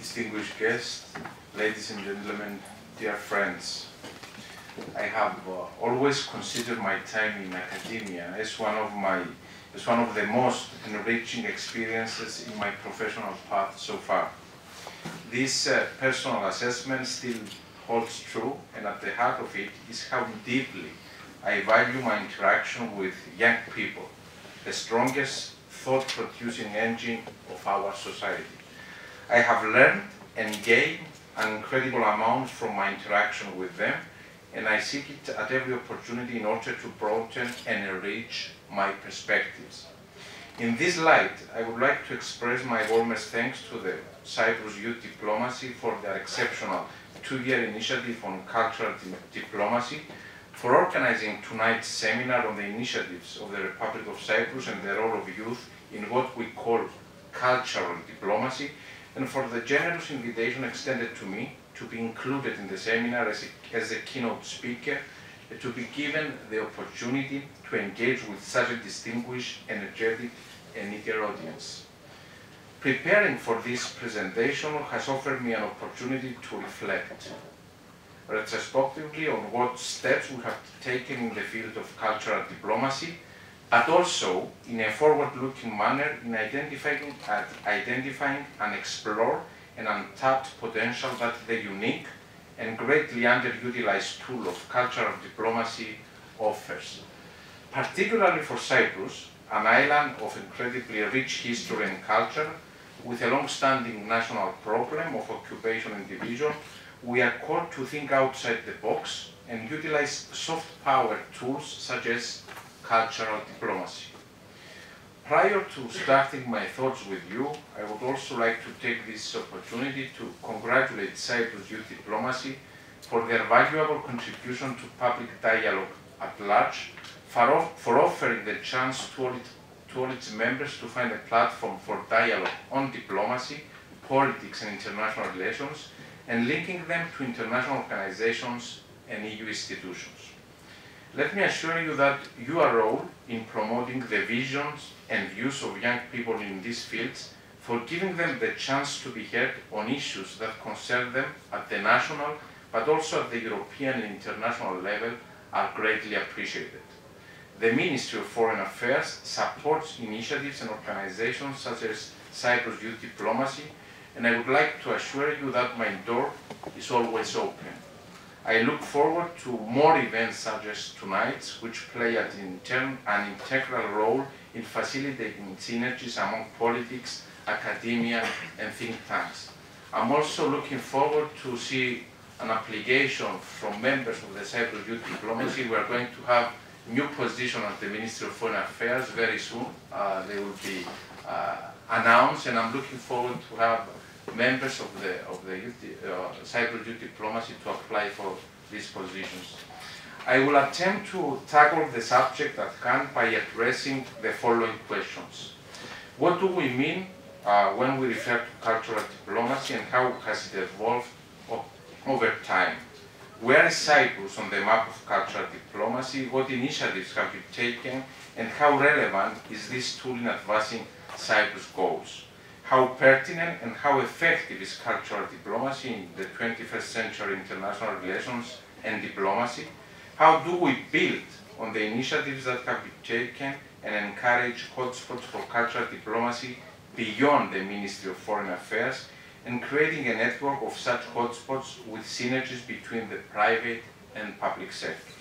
distinguished guests, ladies and gentlemen, dear friends. I have always considered my time in academia as one of the most enriching experiences in my professional path so far. This personal assessment still holds true, and at the heart of it is how deeply I value my interaction with young people, the strongest thought-producing engine of our society. I have learned and gained an incredible amount from my interaction with them, and I seek it at every opportunity in order to broaden and enrich my perspectives. In this light, I would like to express my warmest thanks to the Cyprus Youth DiplomaCY for their exceptional two-year initiative on cultural diplomacy, for organizing tonight's seminar on the initiatives of the Republic of Cyprus and the role of youth in what we call cultural diplomacy, and for the generous invitation extended to me to be included in the seminar as a keynote speaker, to be given the opportunity to engage with such a distinguished, energetic, and eager audience. Preparing for this presentation has offered me an opportunity to reflect retrospectively on what steps we have taken in the field of cultural diplomacy, but also in a forward-looking manner in identifying and explore an untapped potential that the unique and greatly underutilized tool of cultural diplomacy offers. Particularly for Cyprus, an island of incredibly rich history and culture, with a long-standing national problem of occupation and division, we are called to think outside the box and utilize soft power tools such as cultural diplomacy. Prior to starting my thoughts with you, I would also like to take this opportunity to congratulate Cyprus Youth DiplomaCY for their valuable contribution to public dialogue at large, for offering the chance to all its members to find a platform for dialogue on diplomacy, politics and international relations, and linking them to international organizations and EU institutions. Let me assure you that your role in promoting the visions and views of young people in these fields, for giving them the chance to be heard on issues that concern them at the national, but also at the European and international level, are greatly appreciated. The Ministry of Foreign Affairs supports initiatives and organizations such as Cyprus Youth DiplomaCY, and I would like to assure you that my door is always open. I look forward to more events such as tonight's, which play an integral role in facilitating synergies among politics, academia, and think tanks. I'm also looking forward to see an application from members of the Cyprus Youth DiplomaCY. We are going to have new position at the Ministry of Foreign Affairs very soon. They will be announced, and I'm looking forward to have members of the Cyprus Youth DiplomaCY to apply for these positions. I will attempt to tackle the subject at hand by addressing the following questions. What do we mean when we refer to cultural diplomacy, and how has it evolved over time? Where is Cyprus on the map of cultural diplomacy? What initiatives have you taken, and how relevant is this tool in advancing Cyprus' goals? How pertinent and how effective is cultural diplomacy in the 21st century international relations and diplomacy? How do we build on the initiatives that have been taken and encourage hotspots for cultural diplomacy beyond the Ministry of Foreign Affairs, and creating a network of such hotspots with synergies between the private and public sectors?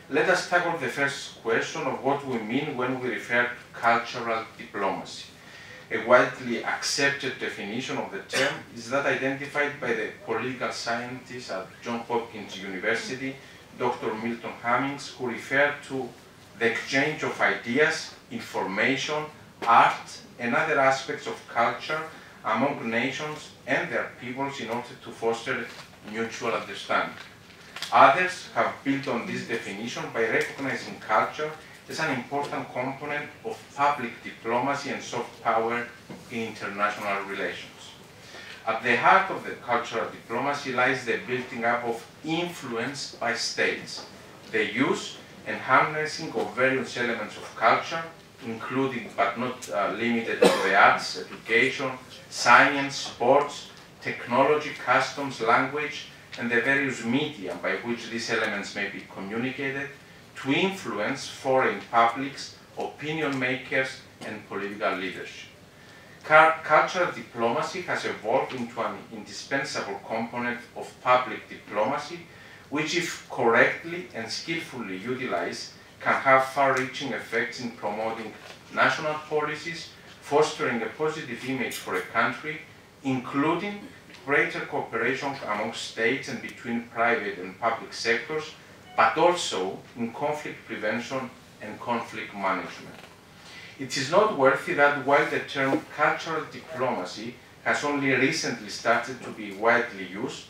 Let us tackle the first question of what we mean when we refer to cultural diplomacy. A widely accepted definition of the term is that identified by the political scientist at Johns Hopkins University, Dr. Milton Cummings, who referred to the exchange of ideas, information, art, and other aspects of culture among nations and their peoples in order to foster mutual understanding. Others have built on this definition by recognizing culture as an important component of public diplomacy and soft power in international relations. At the heart of the cultural diplomacy lies the building up of influence by states, the use and harnessing of various elements of culture, including but not limited to the arts, education, science, sports, technology, customs, language, and the various media by which these elements may be communicated to influence foreign publics, opinion makers, and political leadership. Cultural diplomacy has evolved into an indispensable component of public diplomacy, which, if correctly and skillfully utilized, can have far-reaching effects in promoting national policies, fostering a positive image for a country, including greater cooperation among states and between private and public sectors, but also in conflict prevention and conflict management. It is noteworthy that while the term cultural diplomacy has only recently started to be widely used,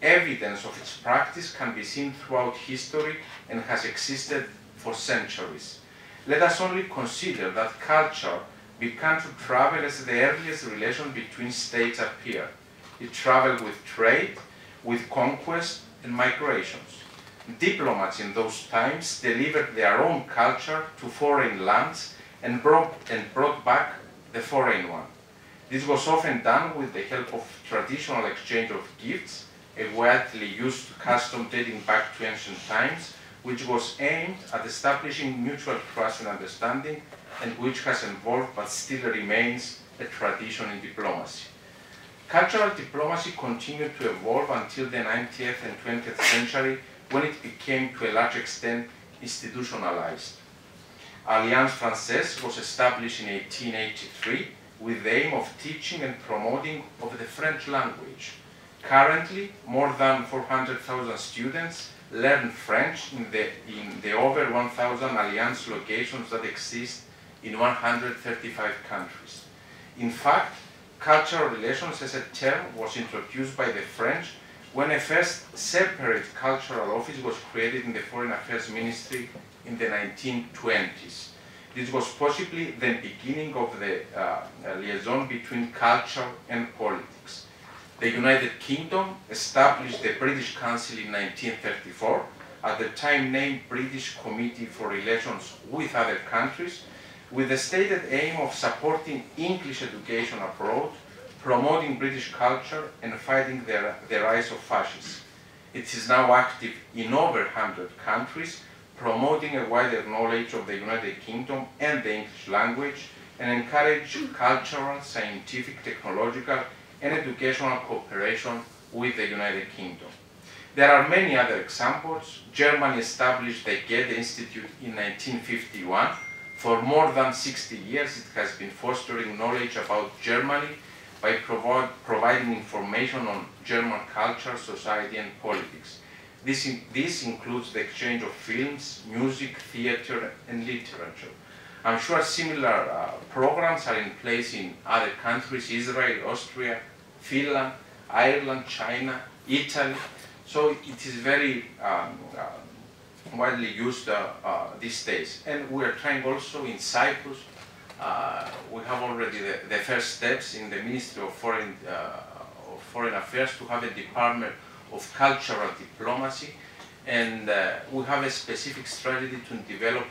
evidence of its practice can be seen throughout history and has existed for centuries. Let us only consider that culture began to travel as the earliest relation between states appeared. It traveled with trade, with conquest, and migrations. Diplomats in those times delivered their own culture to foreign lands and brought back the foreign one. This was often done with the help of traditional exchange of gifts, a widely used custom dating back to ancient times, which was aimed at establishing mutual trust and understanding, and which has evolved but still remains a tradition in diplomacy. Cultural diplomacy continued to evolve until the 19th and 20th century, when it became to a large extent institutionalized. Alliance Française was established in 1883 with the aim of teaching and promoting of the French language. Currently, more than 400,000 students learn French in the over 1,000 Alliance locations that exist in 135 countries. In fact, cultural relations as a term was introduced by the French when a first separate cultural office was created in the Foreign Affairs Ministry in the 1920s. This was possibly the beginning of the liaison between culture and politics. The United Kingdom established the British Council in 1934, at the time named British Committee for Relations with Other Countries, with the stated aim of supporting English education abroad, promoting British culture, and fighting the rise of fascism. It is now active in over 100 countries, promoting a wider knowledge of the United Kingdom and the English language, and encourage cultural, scientific, technological, and educational cooperation with the United Kingdom. There are many other examples. Germany established the Goethe Institute in 1951. For more than 60 years, it has been fostering knowledge about Germany by providing information on German culture, society, and politics. This includes the exchange of films, music, theater, and literature. I'm sure similar programs are in place in other countries: Israel, Austria, Finland, Ireland, China, Italy. So it is very widely used these days. And we are trying also in Cyprus. We have already the first steps in the Ministry of Foreign Affairs to have a department of cultural diplomacy, and we have a specific strategy to develop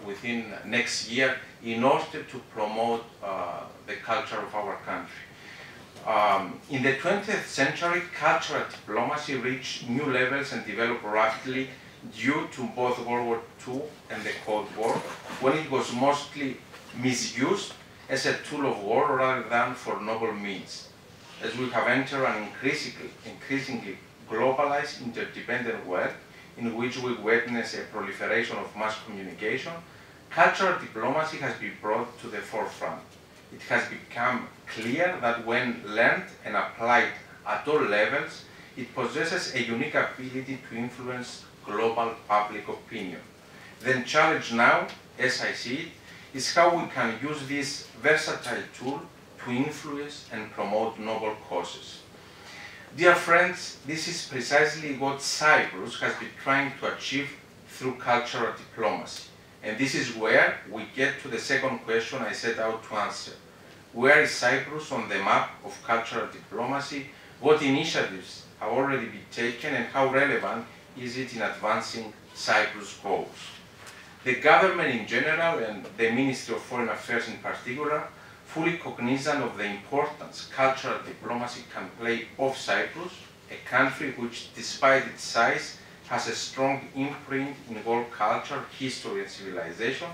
within next year in order to promote the culture of our country. In the 20th century, cultural diplomacy reached new levels and developed rapidly due to both World War II and the Cold War, when it was mostly misused as a tool of war rather than for noble means. As we have entered an increasingly globalized, interdependent world in which we witness a proliferation of mass communication, cultural diplomacy has been brought to the forefront. It has become clear that when learned and applied at all levels, it possesses a unique ability to influence global public opinion. The challenge now, as I see it, is how we can use this versatile tool to influence and promote noble causes. Dear friends, this is precisely what Cyprus has been trying to achieve through cultural diplomacy. And this is where we get to the second question I set out to answer. Where is Cyprus on the map of cultural diplomacy? What initiatives have already been taken, and how relevant is it in advancing Cyprus' goals? The government in general, and the Ministry of Foreign Affairs in particular, fully cognizant of the importance cultural diplomacy can play of Cyprus, a country which, despite its size, has a strong imprint in world culture, history and civilization,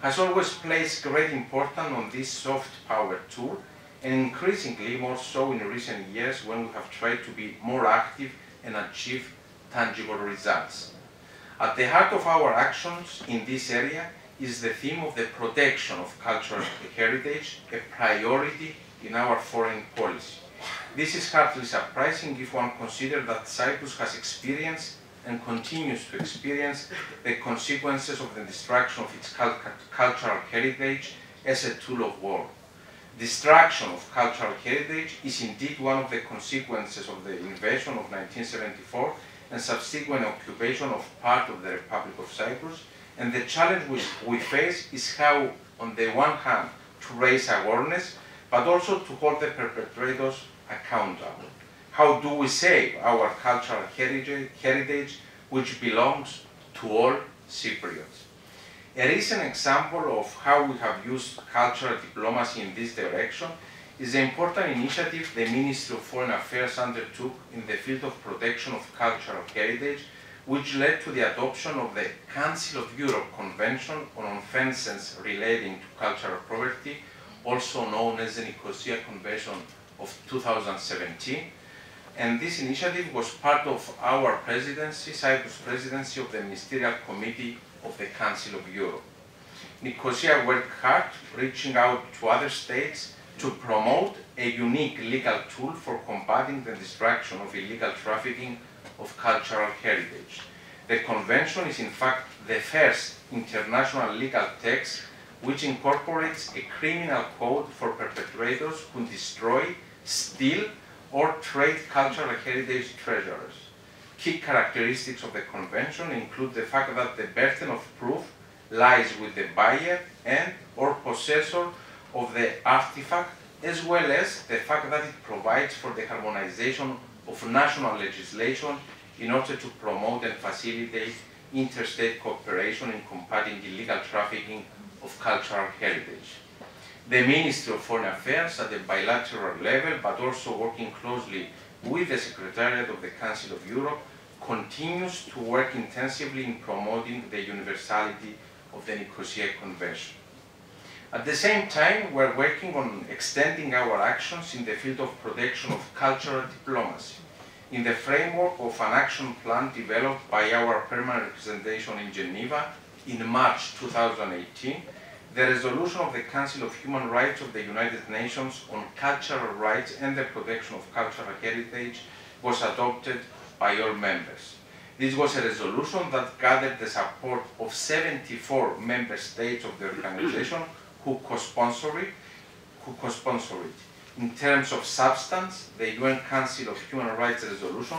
has always placed great importance on this soft power tool, and increasingly more so in recent years when we have tried to be more active and achieve tangible results. At the heart of our actions in this area is the theme of the protection of cultural heritage, a priority in our foreign policy. This is hardly surprising if one considers that Cyprus has experienced and continues to experience the consequences of the destruction of its cultural heritage as a tool of war. Destruction of cultural heritage is indeed one of the consequences of the invasion of 1974 and subsequent occupation of part of the Republic of Cyprus, and the challenge we face is how, on the one hand, to raise awareness, but also to hold the perpetrators accountable. How do we save our cultural heritage which belongs to all Cypriots? A recent example of how we have used cultural diplomacy in this direction is the important initiative the Ministry of Foreign Affairs undertook in the field of protection of cultural heritage, which led to the adoption of the Council of Europe Convention on Offences Relating to Cultural Property, also known as the Nicosia Convention of 2017. And this initiative was part of our presidency, Cyprus presidency of the Ministerial Committee of the Council of Europe. Nicosia worked hard, reaching out to other states to promote a unique legal tool for combating the destruction of illegal trafficking of cultural heritage. The convention is in fact the first international legal text which incorporates a criminal code for perpetrators who destroy, steal, or trade cultural heritage treasures. Key characteristics of the convention include the fact that the burden of proof lies with the buyer and or possessor of the artifact, as well as the fact that it provides for the harmonization of national legislation in order to promote and facilitate interstate cooperation in combating illegal trafficking of cultural heritage. The Ministry of Foreign Affairs at the bilateral level, but also working closely with the Secretariat of the Council of Europe, continues to work intensively in promoting the universality of the Nicosia Convention. At the same time, we're working on extending our actions in the field of protection of cultural diplomacy in the framework of an action plan developed by our permanent representation in Geneva in March 2018. The resolution of the Council of Human Rights of the United Nations on cultural rights and the protection of cultural heritage was adopted by all members. This was a resolution that gathered the support of 74 member states of the organization who co-sponsor it. In terms of substance, the UN Council of Human Rights resolution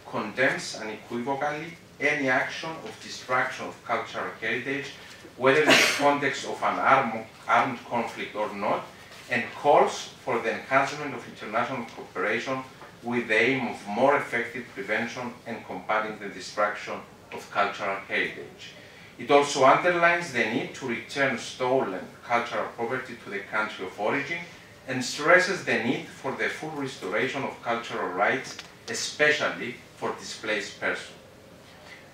condemns unequivocally any action of destruction of cultural heritage, whether in the context of an armed conflict or not, and calls for the enhancement of international cooperation with the aim of more effective prevention and combating the destruction of cultural heritage. It also underlines the need to return stolen cultural property to the country of origin and stresses the need for the full restoration of cultural rights, especially for displaced persons.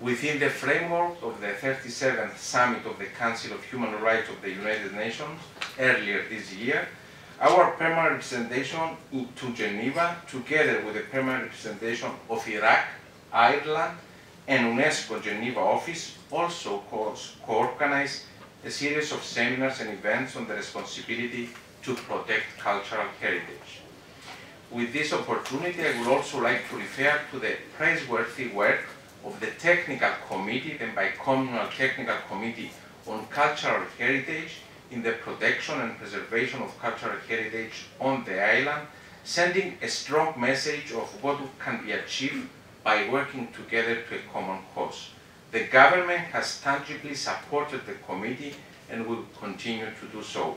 Within the framework of the 37th Summit of the Council of Human Rights of the United Nations earlier this year, our permanent representation to Geneva, together with the permanent representation of Iraq, Ireland, and UNESCO Geneva office, also co-organized a series of seminars and events on the responsibility to protect cultural heritage. With this opportunity, I would also like to refer to the praiseworthy work of the Technical Committee, the Bicommunal Technical Committee on Cultural Heritage in the protection and preservation of cultural heritage on the island, sending a strong message of what can be achieved by working together to a common cause. The government has tangibly supported the committee and will continue to do so.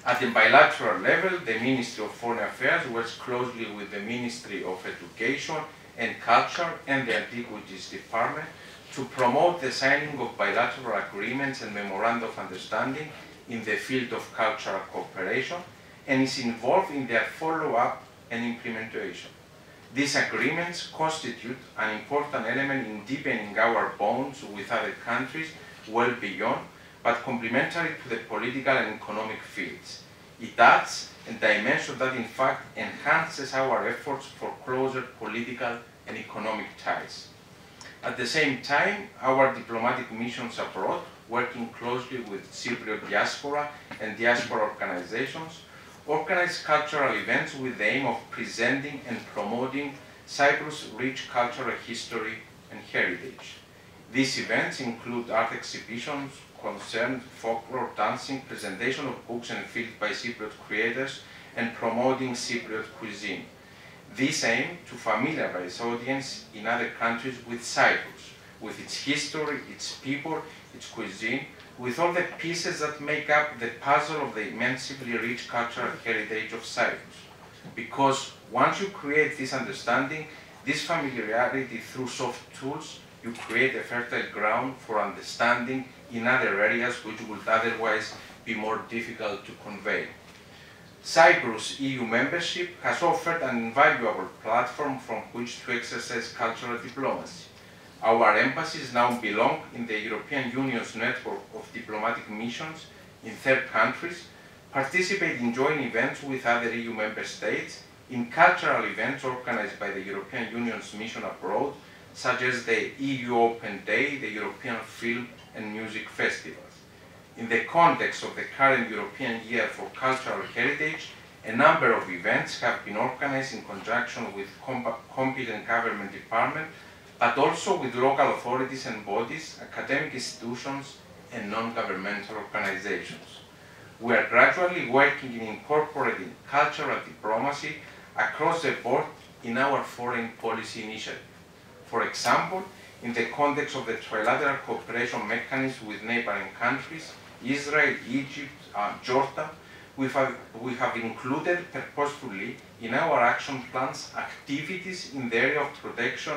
At the bilateral level, the Ministry of Foreign Affairs works closely with the Ministry of Education and Culture and the Antiquities Department to promote the signing of bilateral agreements and memoranda of understanding in the field of cultural cooperation, and is involved in their follow-up and implementation. These agreements constitute an important element in deepening our bonds with other countries well beyond, but complementary to the political and economic fields. It adds a dimension that in fact enhances our efforts for closer political and economic ties. At the same time, our diplomatic missions abroad, working closely with Cypriot diaspora and diaspora organizations, organize cultural events with the aim of presenting and promoting Cyprus' rich cultural history and heritage. These events include art exhibitions, concert, folklore, dancing, presentation of books and films by Cypriot creators, and promoting Cypriot cuisine. These aim to familiarize audience in other countries with Cyprus, with its history, its people, its cuisine, with all the pieces that make up the puzzle of the immensely rich cultural heritage of Cyprus. Because once you create this understanding, this familiarity through soft tools, you create a fertile ground for understanding in other areas which would otherwise be more difficult to convey. Cyprus EU membership has offered an invaluable platform from which to exercise cultural diplomacy. Our embassies now belong in the European Union's network of diplomatic missions in third countries, participate in joint events with other EU member states, in cultural events organized by the European Union's mission abroad, such as the EU Open Day, the European Film and Music Festivals. In the context of the current European Year for Cultural Heritage, a number of events have been organized in conjunction with competent government departments, but also with local authorities and bodies, academic institutions, and non-governmental organizations. We are gradually working in incorporating cultural diplomacy across the board in our foreign policy initiative. For example, in the context of the trilateral cooperation mechanism with neighboring countries, Israel, Egypt, Jordan, we have included purposefully in our action plans activities in the area of protection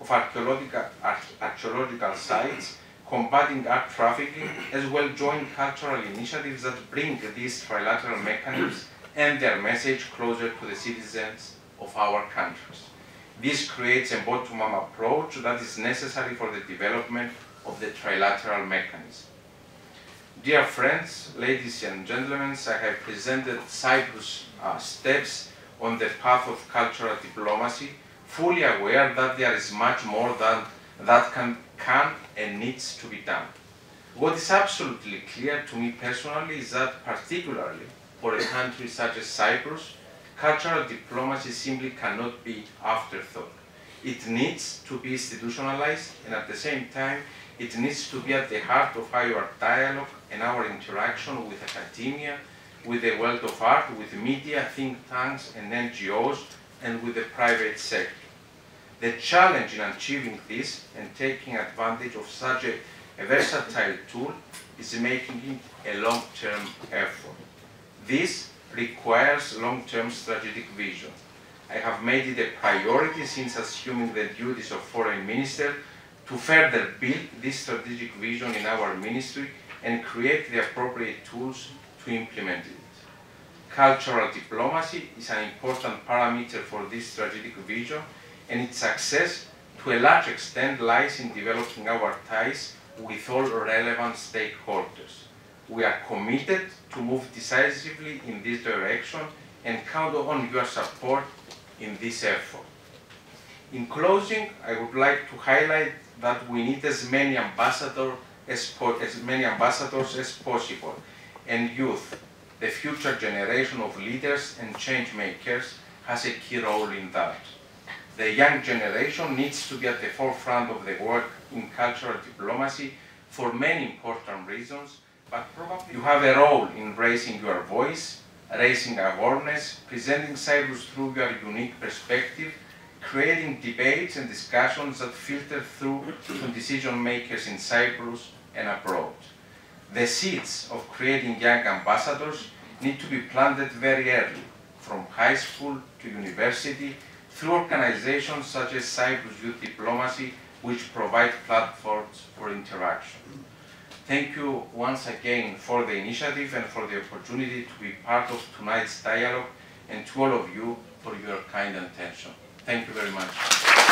of archaeological sites, combating art trafficking, as well joint cultural initiatives that bring these trilateral mechanisms and their message closer to the citizens of our countries. This creates a bottom-up approach that is necessary for the development of the trilateral mechanism. Dear friends, ladies and gentlemen, I have presented Cyprus' steps on the path of cultural diplomacy, fully aware that there is much more that can and needs to be done. What is absolutely clear to me personally is that, particularly for a country such as Cyprus, cultural diplomacy simply cannot be afterthought. It needs to be institutionalized, and at the same time, it needs to be at the heart of our dialogue and our interaction with academia, with the world of art, with media, think tanks, and NGOs, and with the private sector. The challenge in achieving this and taking advantage of such a versatile tool is making it a long-term effort. This requires long-term strategic vision. I have made it a priority since assuming the duties of Foreign Minister to further build this strategic vision in our ministry and create the appropriate tools to implement it. Cultural diplomacy is an important parameter for this strategic vision, and its success to a large extent lies in developing our ties with all relevant stakeholders. We are committed to move decisively in this direction and count on your support in this effort. In closing, I would like to highlight that we need as many ambassadors as possible, and youth, the future generation of leaders and change makers, has a key role in that. The young generation needs to be at the forefront of the work in cultural diplomacy for many important reasons, but probably you have a role in raising your voice, raising awareness, presenting Cyprus through your unique perspective, creating debates and discussions that filter through to decision makers in Cyprus and abroad. The seeds of creating young ambassadors need to be planted very early, from high school to university, through organizations such as Cyprus Youth DiplomaCY, which provide platforms for interaction. Thank you once again for the initiative and for the opportunity to be part of tonight's dialogue, and to all of you for your kind attention. Thank you very much.